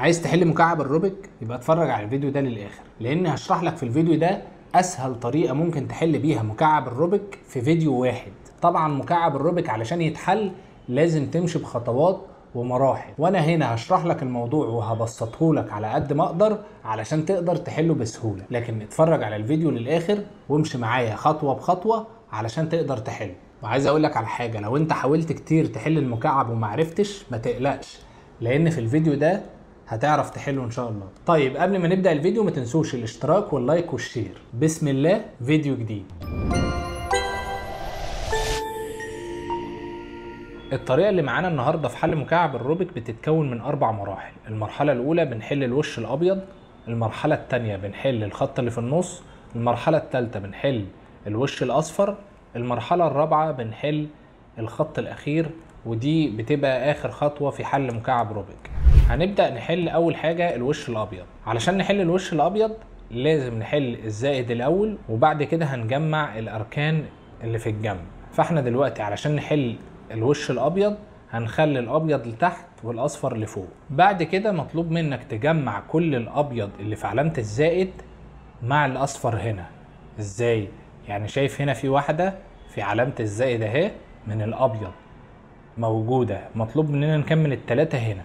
عايز تحل مكعب الروبيك؟ يبقى اتفرج على الفيديو ده للاخر، لان هشرح لك في الفيديو ده اسهل طريقه ممكن تحل بيها مكعب الروبيك في فيديو واحد. طبعا مكعب الروبيك علشان يتحل لازم تمشي بخطوات ومراحل، وانا هنا هشرح لك الموضوع وهبسطه لك على قد ما اقدر علشان تقدر تحله بسهوله. لكن اتفرج على الفيديو للاخر وامشي معايا خطوه بخطوه علشان تقدر تحله. وعايز اقول لك على حاجه، لو انت حاولت كتير تحل المكعب ومعرفتش ما تقلقش، لان في الفيديو ده هتعرف تحله ان شاء الله. طيب قبل ما نبدأ الفيديو ما تنسوش الاشتراك واللايك والشير. بسم الله، فيديو جديد. الطريقة اللي معانا النهاردة في حل مكعب الروبيك بتتكون من 4 مراحل. المرحلة الأولى بنحل الوش الأبيض، المرحلة الثانية بنحل الخط اللي في النص، المرحلة الثالثة بنحل الوش الأصفر، المرحلة الرابعة بنحل الخط الأخير، ودي بتبقى آخر خطوة في حل مكعب روبيك. هنبدأ نحل أول حاجة الوش الأبيض. علشان نحل الوش الأبيض لازم نحل الزائد الأول، وبعد كده هنجمع الأركان اللي في الجنب. فاحنا دلوقتي علشان نحل الوش الأبيض هنخلي الأبيض لتحت والأصفر لفوق. بعد كده مطلوب منك تجمع كل الأبيض اللي في علامة الزائد مع الأصفر هنا. إزاي؟ يعني شايف هنا في واحدة في علامة الزائد اهي من الأبيض موجودة، مطلوب مننا نكمل التلاتة هنا.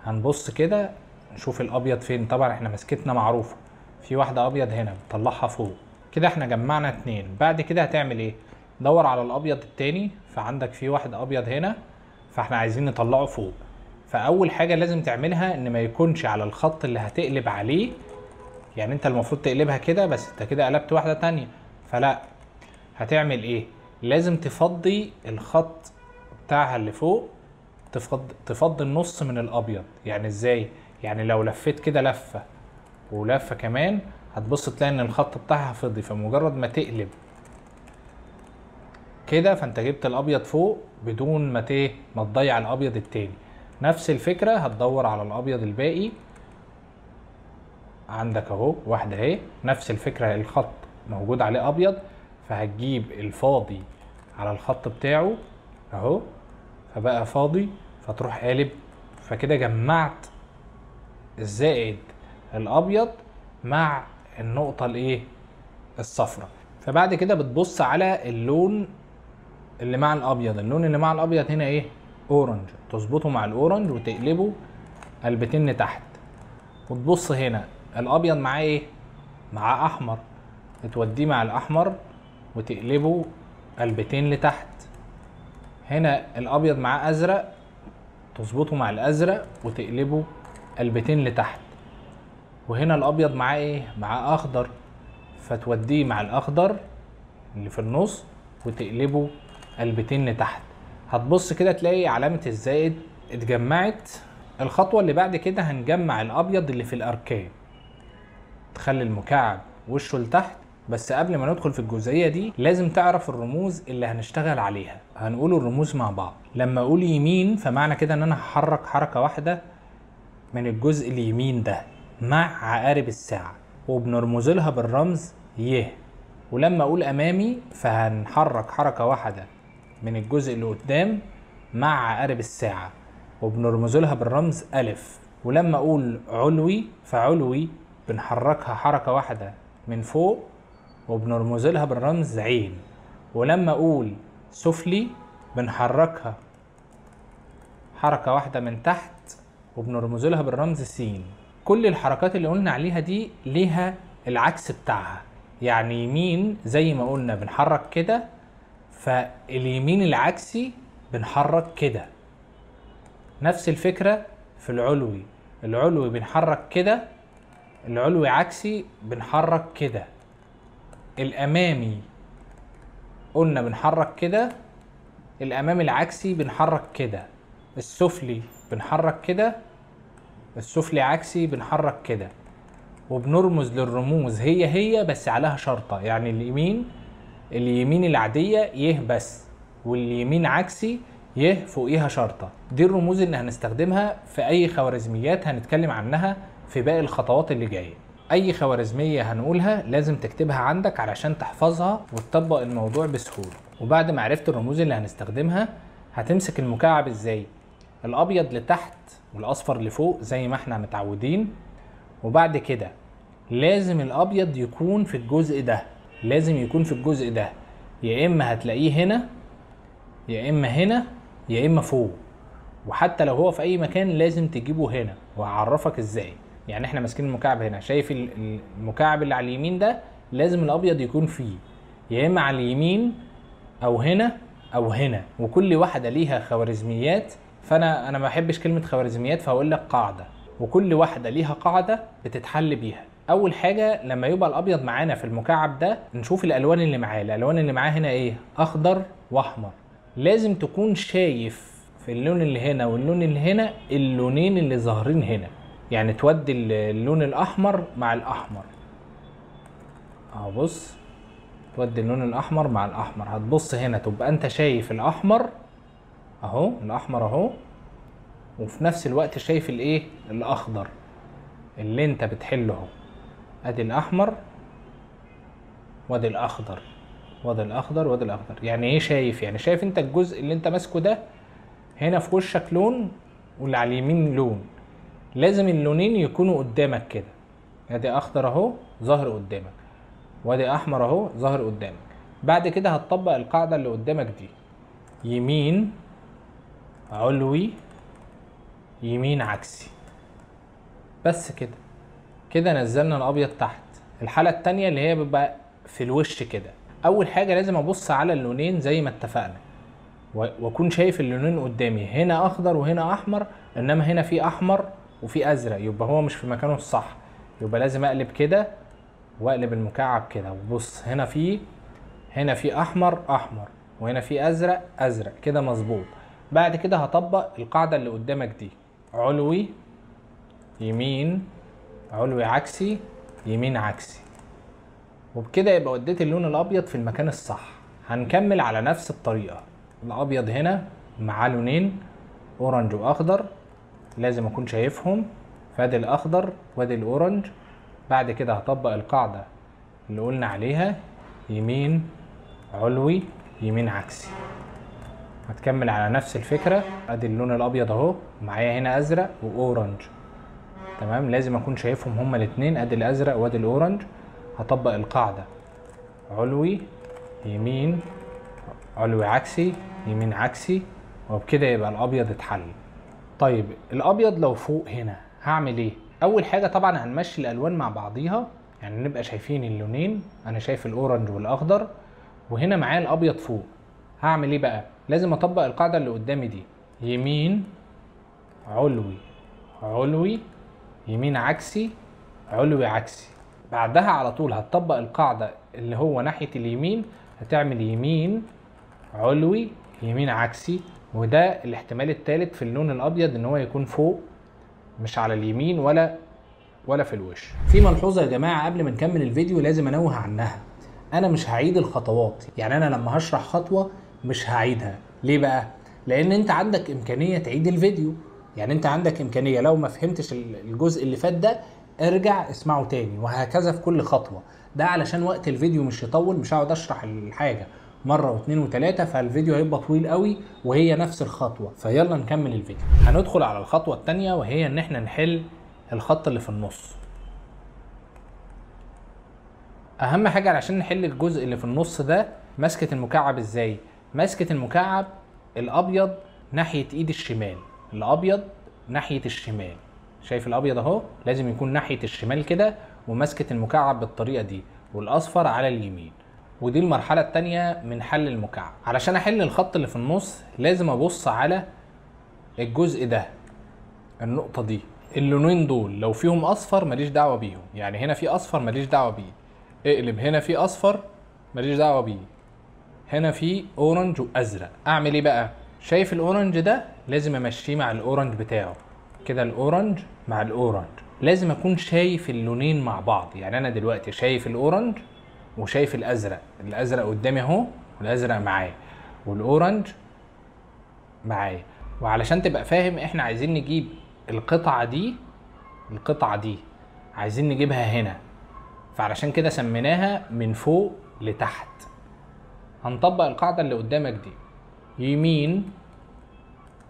هنبص كده نشوف الابيض فين. طبعا احنا مسكتنا معروفه، في واحده ابيض هنا بنطلعها فوق كده. احنا جمعنا 2. بعد كده هتعمل ايه؟ دور على الابيض التاني، فعندك في واحد ابيض هنا فاحنا عايزين نطلعه فوق. فاول حاجه لازم تعملها ان ما يكونش على الخط اللي هتقلب عليه. يعني انت المفروض تقلبها كده، بس انت كده قلبت واحده تانية، فلا. هتعمل ايه؟ لازم تفضي الخط بتاعها اللي فوق، تفضي النص من الابيض. يعني ازاي؟ يعني لو لفيت كده لفه ولفه كمان هتبص تلاقي ان الخط بتاعها فضي، فمجرد ما تقلب كده فانت جبت الابيض فوق بدون ما تضيع الابيض التاني. نفس الفكره هتدور على الابيض الباقي، عندك اهو واحده اهي نفس الفكره، الخط موجود عليه ابيض، فهتجيب الفاضي على الخط بتاعه اهو، فبقى فاضي، فتروح قالب. فكده جمعت الزائد الابيض مع النقطه الصفراء. فبعد كده بتبص على اللون اللي مع الابيض. اللون اللي مع الابيض هنا اورنج، تظبطه مع الاورنج وتقلبه قلبتين لتحت. وتبص هنا الابيض معاه مع احمر، توديه مع الاحمر وتقلبه قلبتين لتحت. هنا الابيض معاه ازرق، تظبطه مع الازرق وتقلبه قلبتين لتحت. وهنا الابيض معاه معاه اخضر، فتوديه مع الاخضر اللي في النص وتقلبه قلبتين لتحت. هتبص كده تلاقي علامة الزائد اتجمعت. الخطوة اللي بعد كده هنجمع الابيض اللي في الاركان، تخلي المكعب وشه لتحت. بس قبل ما ندخل في الجزئية دي لازم تعرف الرموز اللي هنشتغل عليها. هنقول الرموز مع بعض. لما اقول يمين فمعنى كده ان انا هحرك حركة واحدة من الجزء اليمين ده مع عقارب الساعة، وبنرمز لها بالرمز ي. ولما اقول امامي فهنحرك حركة واحدة من الجزء اللي قدام مع عقارب الساعة، وبنرمز لها بالرمز الف. ولما اقول علوي فعلوي بنحركها حركة واحدة من فوق وبنرمز لها بالرمز عين. ولما اقول سفلي بنحركها حركة واحدة من تحت وبنرمز لها بالرمز س. كل الحركات اللي قلنا عليها دي ليها العكس بتاعها. يعني يمين زي ما قلنا بنحرك كده، فاليمين العكسي بنحرك كده. نفس الفكرة في العلوي، العلوي بنحرك كده، العلوي عكسي بنحرك كده. الامامي قلنا بنحرك كده، الامامي العكسي بنحرك كده. السفلي بنحرك كده، السفلي عكسي بنحرك كده. وبنرمز للرموز هي بس عليها شرطة. يعني اليمين العادية يه بس، واليمين عكسي يه فوقيها شرطة. دي الرموز اللي هنستخدمها في اي خوارزميات هنتكلم عنها في باقي الخطوات اللي جاية. اي خوارزمية هنقولها لازم تكتبها عندك علشان تحفظها وتطبق الموضوع بسهولة. وبعد ما عرفت الرموز اللي هنستخدمها هتمسك المكعب ازاي. الابيض لتحت والاصفر لفوق زي ما احنا متعودين. وبعد كده لازم الابيض يكون في الجزء ده، لازم يكون في الجزء ده، يا اما هتلاقيه هنا يا اما هنا يا اما فوق. وحتى لو هو في اي مكان لازم تجيبه هنا، وهعرفك ازاي. يعني احنا ماسكين المكعب هنا، شايف المكعب اللي على اليمين ده لازم الابيض يكون فيه، يا اما على اليمين او هنا او هنا. وكل واحده ليها خوارزميات، فانا ما بحبش كلمه خوارزميات فهقول لك قاعده، وكل واحده ليها قاعده بتتحل بيها. اول حاجه لما يبقى الابيض معانا في المكعب ده نشوف الالوان اللي معاه. الالوان اللي معاه هنا ايه؟ اخضر واحمر. لازم تكون شايف في اللون اللي هنا واللون اللي هنا اللونين اللي ظاهرين هنا، يعني تودي اللون الاحمر مع الاحمر اهو. بص، تودي اللون الاحمر مع الاحمر. هتبص هنا تبقى انت شايف الاحمر اهو، الاحمر اهو، وفي نفس الوقت شايف الايه؟ الاخضر اللي انت بتحله اهو. ادي الاحمر وادي الاخضر وادي الاخضر وادي الاخضر. يعني ايه شايف؟ يعني شايف انت الجزء اللي انت ماسكه ده هنا في وشك لون واللي على اليمين لون، لازم اللونين يكونوا قدامك كده. ادي اخضر اهو ظاهر قدامك، وادي احمر اهو ظاهر قدامك. بعد كده هتطبق القاعده اللي قدامك دي، يمين علوي يمين عكسي. بس كده، كده نزلنا الابيض تحت. الحاله التانية اللي هي بيبقى في الوش كده، اول حاجه لازم ابص على اللونين زي ما اتفقنا، واكون شايف اللونين قدامي، هنا اخضر وهنا احمر، انما هنا في احمر وفي ازرق، يبقى هو مش في مكانه الصح. يبقى لازم اقلب كده واقلب المكعب كده، وبص هنا في احمر وهنا في ازرق كده مظبوط. بعد كده هطبق القاعده اللي قدامك دي، علوي يمين علوي عكسي يمين عكسي. وبكده يبقى وديت اللون الابيض في المكان الصح. هنكمل على نفس الطريقه. الابيض هنا معاه لونين اورنج واخضر، لازم اكون شايفهم، فادي الاخضر وادي الاورنج. بعد كده هطبق القاعده اللي قلنا عليها، يمين علوي يمين عكسي. هتكمل على نفس الفكره. ادي اللون الابيض اهو، معايا هنا ازرق واورنج، تمام، لازم اكون شايفهم هما الاثنين، ادي الازرق وادي الاورنج. هطبق القاعده علوي يمين علوي عكسي يمين عكسي، وبكده يبقى الابيض اتحل. طيب الابيض لو فوق هنا هعمل ايه؟ اول حاجه طبعا هنمشي الالوان مع بعضيها، يعني نبقى شايفين اللونين. انا شايف الاورنج والاخضر، وهنا معايا الابيض فوق. هعمل ايه بقى؟ لازم اطبق القاعده اللي قدامي دي، يمين علوي علوي يمين عكسي علوي عكسي. بعدها على طول هتطبق القاعده اللي هو ناحيه اليمين، هتعمل يمين علوي يمين عكسي. وده الاحتمال الثالث في اللون الابيض، ان هو يكون فوق مش على اليمين ولا في الوش. في ملحوظه يا جماعه قبل ما نكمل الفيديو لازم انوه عنها، انا مش هعيد الخطوات. يعني انا لما هشرح خطوه مش هعيدها. ليه بقى؟ لان انت عندك امكانيه تعيد الفيديو، يعني انت عندك امكانيه لو ما فهمتش الجزء اللي فات ده ارجع اسمعه تاني، وهكذا في كل خطوه. ده علشان وقت الفيديو مش يطول، مش هقعد اشرح الحاجه مره واثنين وثلاثه، فالفيديو هيبقى طويل قوي وهي نفس الخطوه. فيلا نكمل الفيديو. هندخل على الخطوه الثانيه، وهي ان احنا نحل الخط اللي في النص. اهم حاجه علشان نحل الجزء اللي في النص ده، مسكه المكعب ازاي؟ مسكه المكعب الابيض ناحيه ايد الشمال، الابيض ناحيه الشمال. شايف الابيض اهو، لازم يكون ناحيه الشمال كده، ومسكه المكعب بالطريقه دي، والاصفر على اليمين. ودي المرحله الثانيه من حل المكعب. علشان احل الخط اللي في النص لازم ابص على الجزء ده، النقطه دي. اللونين دول لو فيهم اصفر ماليش دعوه بيهم، يعني هنا في اصفر ماليش دعوه بيه. اقلب، هنا في اصفر ماليش دعوه بيه، هنا في اورنج وازرق. اعمل ايه بقى؟ شايف الاورنج ده لازم امشيه مع الاورنج بتاعه كده، الاورنج مع الاورنج. لازم اكون شايف اللونين مع بعض. يعني انا دلوقتي شايف الاورنج وشايف الازرق، الازرق قدامي اهو والازرق معايا والاورنج معايا. وعلشان تبقى فاهم، احنا عايزين نجيب القطعه دي عايزين نجيبها هنا، فعلشان كده سميناها من فوق لتحت. هنطبق القاعدة اللي قدامك دي، يمين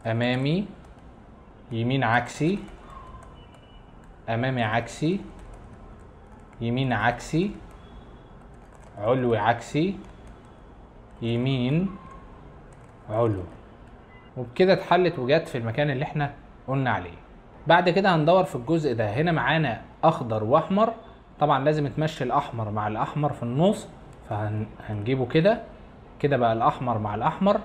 أمامي يمين عكسي، امامي عكسي، يمين عكسي، علوي عكسي، يمين، علو. وبكده اتحلت وجت في المكان اللي احنا قلنا عليه. بعد كده هندور في الجزء ده. هنا معانا اخضر واحمر، طبعا لازم تمشي الاحمر مع الاحمر في النص، فهنجيبه كده كده بقى الاحمر مع الاحمر،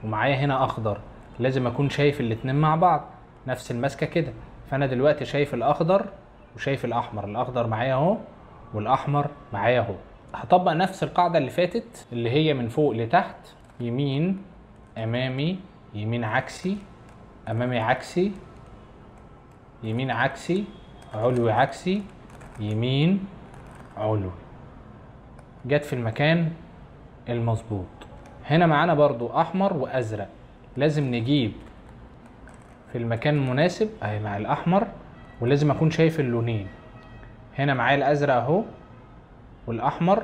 ومعايا هنا اخضر، لازم اكون شايف الاتنين مع بعض نفس المسكه كده. فانا دلوقتي شايف الاخضر وشايف الاحمر، الاخضر معايا اهو والاحمر معايا اهو. هطبق نفس القاعده اللي فاتت اللي هي من فوق لتحت، يمين امامي، يمين عكسي، امامي عكسي، يمين عكسي، علوي عكسي، يمين، علوي. جت في المكان المظبوط. هنا معانا برضو احمر وازرق، لازم نجيب في المكان المناسب اهي مع الاحمر، ولازم اكون شايف اللونين. هنا معايا الازرق اهو والاحمر،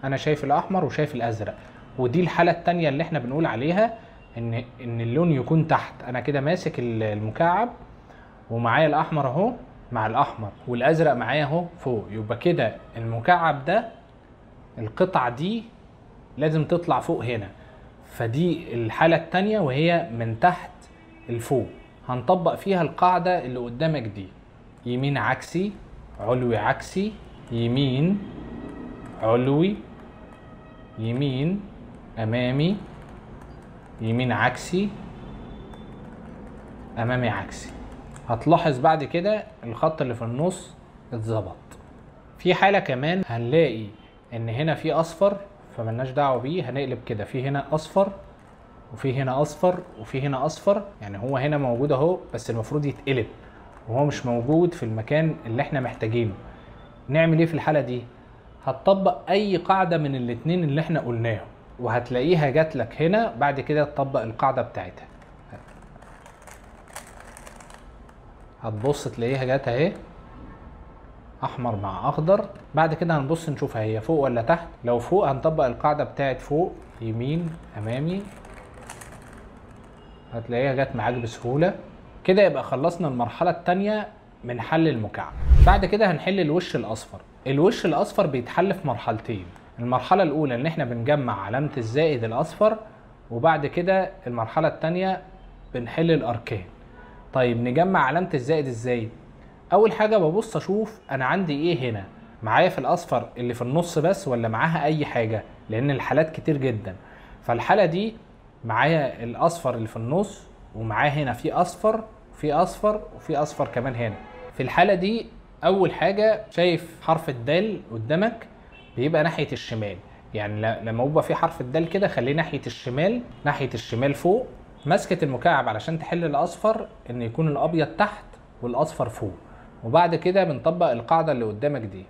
انا شايف الاحمر وشايف الازرق. ودي الحالة التانية اللي احنا بنقول عليها ان اللون يكون تحت. انا كده ماسك المكعب ومعايا الاحمر اهو مع الاحمر، والازرق معايا اهو فوق، يبقى كده المكعب ده القطعة دي لازم تطلع فوق هنا. فدي الحالة التانية وهي من تحت لفوق. هنطبق فيها القاعدة اللي قدامك دي، يمين عكسي، علوي عكسي، يمين، علوي، يمين، امامي، يمين عكسي، امامي عكسي. هتلاحظ بعد كده الخط اللي في النص اتظبط. في حالة كمان هنلاقي ان هنا في اصفر، فملناش دعوه بيه، هنقلب كده، في هنا اصفر وفي هنا اصفر وفي هنا اصفر، يعني هو هنا موجود اهو بس المفروض يتقلب وهو مش موجود في المكان اللي احنا محتاجينه. نعمل ايه في الحاله دي؟ هتطبق اي قاعده من الاتنين اللي احنا قلناهم وهتلاقيها جات لك هنا. بعد كده تطبق القاعده بتاعتها، هتبص تلاقيها جات اهي احمر مع اخضر. بعد كده هنبص نشوفها هي فوق ولا تحت. لو فوق هنطبق القاعده بتاعت فوق، يمين امامي، هتلاقيها جت معاك بسهوله كده. يبقى خلصنا المرحله الثانيه من حل المكعب. بعد كده هنحل الوش الاصفر. الوش الاصفر بيتحل في مرحلتين. المرحله الاولى ان احنا بنجمع علامه الزائد الاصفر، وبعد كده المرحله الثانيه بنحل الاركان. طيب نجمع علامه الزائد ازاي؟ اول حاجه ببص اشوف انا عندي ايه هنا، معايا في الاصفر اللي في النص بس ولا معاها اي حاجه، لان الحالات كتير جدا. فالحاله دي معايا الاصفر اللي في النص، ومعاه هنا في اصفر وفي اصفر وفي اصفر كمان هنا. في الحاله دي اول حاجه شايف حرف الدال قدامك بيبقى ناحيه الشمال، يعني لما يبقى في حرف الدال كده خليه ناحيه الشمال، ناحيه الشمال فوق. مسكه المكعب علشان تحل الاصفر ان يكون الابيض تحت والاصفر فوق. وبعد كده بنطبق القاعده اللي قدامك دي،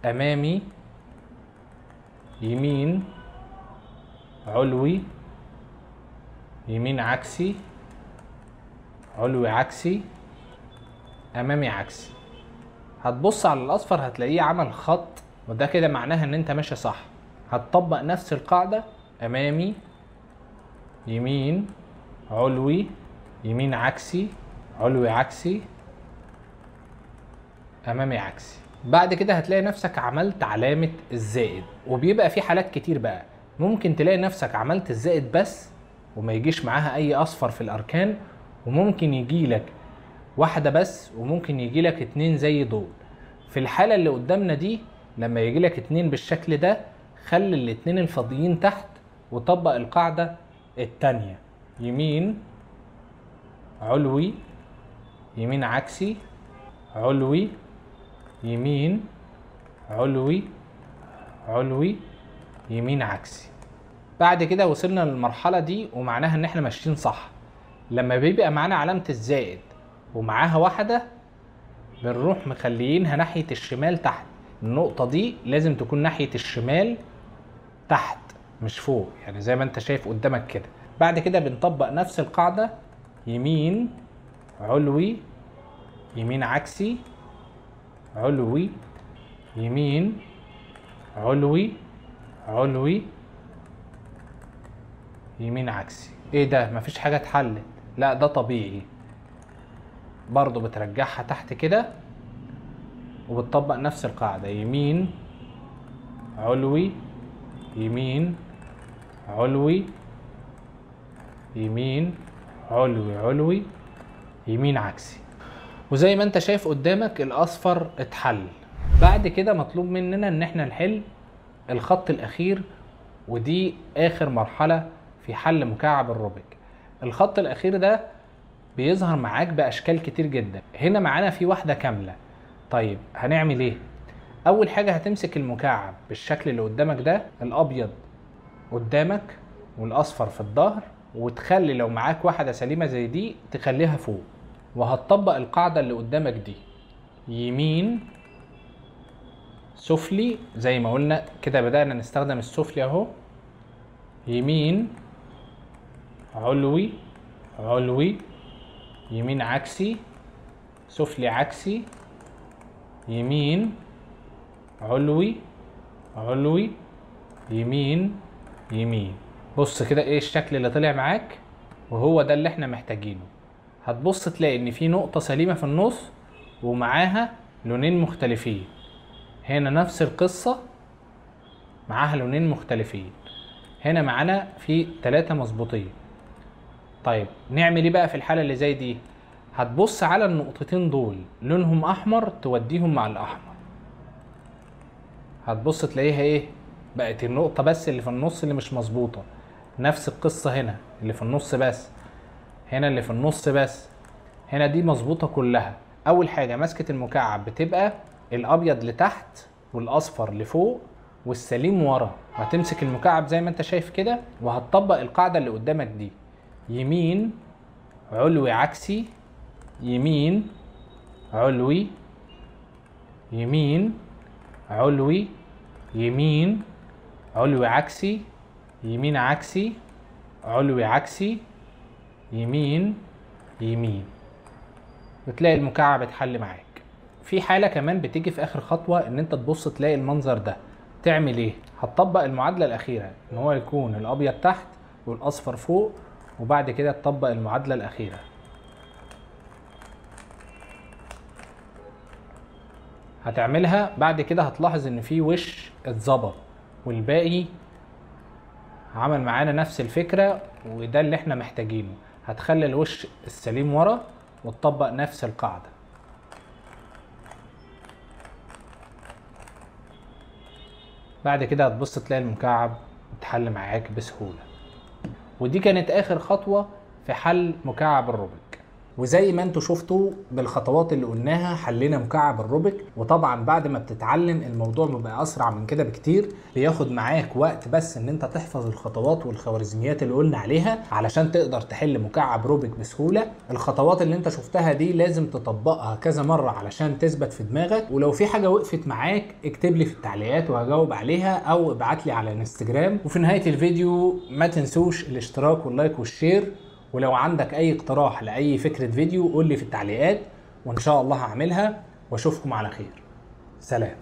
امامي، يمين، علوي، يمين عكسي، علوي عكسي، امامي عكسي. هتبص على الاصفر هتلاقيه عمل خط، وده كده معناها ان انت ماشي صح. هتطبق نفس القاعده، امامي، يمين، علوي، يمين عكسي، علوي عكسي، امامي عكسي. بعد كده هتلاقي نفسك عملت علامه الزائد. وبيبقى في حالات كتير بقى، ممكن تلاقي نفسك عملت الزائد بس وما يجيش معاها اي اصفر في الاركان، وممكن يجي لك واحده بس، وممكن يجي لك اتنين زي دول. في الحاله اللي قدامنا دي لما يجي لك اتنين بالشكل ده، خلي الاتنين الفاضيين تحت وطبق القاعده التانيه، يمين، علوي، يمين عكسي، علوي، يمين، علوي، علوي، يمين عكسي. بعد كده وصلنا للمرحله دي ومعناها ان احنا ماشيين صح. لما بيبقى معانا علامه الزائد ومعاها واحده، بنروح مخليينها ناحيه الشمال تحت. النقطه دي لازم تكون ناحيه الشمال تحت مش فوق، يعني زي ما انت شايف قدامك كده. بعد كده بنطبق نفس القاعده، يمين، علوي، يمين عكسي، علوي، يمين، علوي، علوي، يمين عكسي. ايه ده؟ مفيش حاجه اتحلت؟ لا ده طبيعي. برضو بترجعها تحت كده وبتطبق نفس القاعدة، يمين علوي يمين علوي يمين علوي علوي يمين عكسي. وزي ما انت شايف قدامك الاصفر اتحل. بعد كده مطلوب مننا ان احنا نحل الخط الاخير، ودي اخر مرحلة في حل مكعب الروبيك. الخط الاخير ده بيظهر معاك باشكال كتير جدا. هنا معانا في واحدة كاملة. طيب هنعمل ايه؟ اول حاجة هتمسك المكعب بالشكل اللي قدامك ده، الابيض قدامك والاصفر في الظهر، وتخلي لو معاك واحدة سليمة زي دي تخليها فوق، وهتطبق القاعدة اللي قدامك دي، يمين سفلي زي ما قلنا كده. بدأنا نستخدم السفلي اهو، يمين علوي علوي يمين عكسي سفلي عكسي يمين علوي علوي يمين يمين. بص كده ايه الشكل اللي طلع معاك، وهو ده اللي احنا محتاجينه. هتبص تلاقي ان في نقطة سليمة في النص ومعاها لونين مختلفين. هنا نفس القصة معاها لونين مختلفين. هنا معانا في 3 مظبوطين. طيب نعمل ايه بقى في الحالة اللي زي دي؟ هتبص على النقطتين دول لونهم احمر توديهم مع الاحمر، هتبص تلاقيها ايه؟ بقت النقطة بس اللي في النص اللي مش مظبوطة. نفس القصة هنا اللي في النص بس، هنا اللي في النص بس، هنا دي مظبوطة كلها. اول حاجة مسكة المكعب بتبقى الابيض لتحت والاصفر لفوق والسليم ورا. هتمسك المكعب زي ما انت شايف كده وهتطبق القاعدة اللي قدامك دي، يمين علوي عكسي يمين علوي يمين علوي يمين علوي عكسي يمين عكسي علوي عكسي يمين يمين. بتلاقي المكعب اتحل معاك. في حالة كمان بتيجي في اخر خطوة ان انت تبص تلاقي المنظر ده. تعمل ايه؟ هتطبق المعادلة الاخيرة ان هو يكون الابيض تحت والاصفر فوق، وبعد كده تطبق المعادلة الاخيرة. هتعملها بعد كده هتلاحظ ان في وش اتظبط والباقي عمل معانا نفس الفكرة، وده اللي احنا محتاجينه. هتخلي الوش السليم ورا وتطبق نفس القاعدة. بعد كده هتبص تلاقي المكعب اتحل معاك بسهولة. ودي كانت اخر خطوة في حل مكعب الروبيك. وزي ما انتوا شفتوا بالخطوات اللي قلناها حلينا مكعب الروبيك. وطبعا بعد ما بتتعلم الموضوع بيبقى اسرع من كده بكتير، بياخد معاك وقت بس ان انت تحفظ الخطوات والخوارزميات اللي قلنا عليها علشان تقدر تحل مكعب روبيك بسهولة. الخطوات اللي انت شفتها دي لازم تطبقها كذا مرة علشان تثبت في دماغك. ولو في حاجة وقفت معاك اكتب لي في التعليقات وهجاوب عليها، او ابعت لي على الانستجرام. وفي نهاية الفيديو ما تنسوش الاشتراك واللايك والشير. ولو عندك اي اقتراح لاي فكرة فيديو قول لي في التعليقات وان شاء الله هعملها، واشوفكم على خير. سلام.